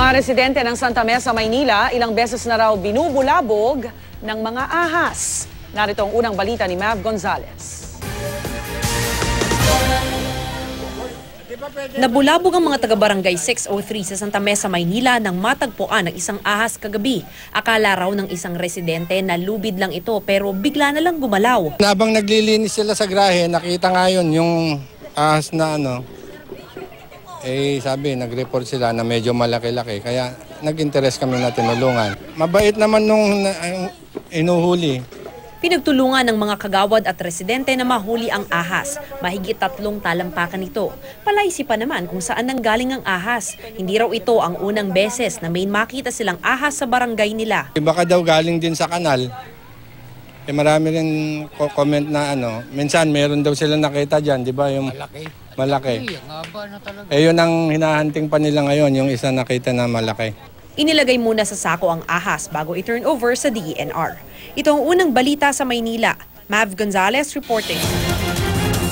Mga residente ng Santa Mesa, Maynila, ilang beses na raw binubulabog ng mga ahas. Narito ang unang balita ni Mav Gonzalez. Nabulabog ang mga taga-barangay 603 sa Santa Mesa, Maynila nang matagpuan ng isang ahas kagabi. Akala raw ng isang residente na lubid lang ito pero bigla na lang gumalaw. Habang naglilinis sila sa grahe, nakita ngayon yung ahas na sabi, nag-report sila na medyo malaki-laki. Kaya nag-interest kami na tinulungan. Mabait naman nung inuhuli. Pinagtulungan ng mga kagawad at residente na mahuli ang ahas. Mahigit 3 talampakan ito. Palaisipan naman kung saan nanggaling ang ahas. Hindi raw ito ang unang beses na may makita silang ahas sa barangay nila. Baka daw galing din sa kanal. Marami rin comment na minsan meron daw silang nakita dyan, di ba? Yung malaki. Yun ang hinahanting pa nila ngayon, yung isa nakita na malaki. Inilagay muna sa sako ang ahas bago i-turn over sa DENR. Ito ang unang balita sa Maynila. Mav Gonzalez reporting.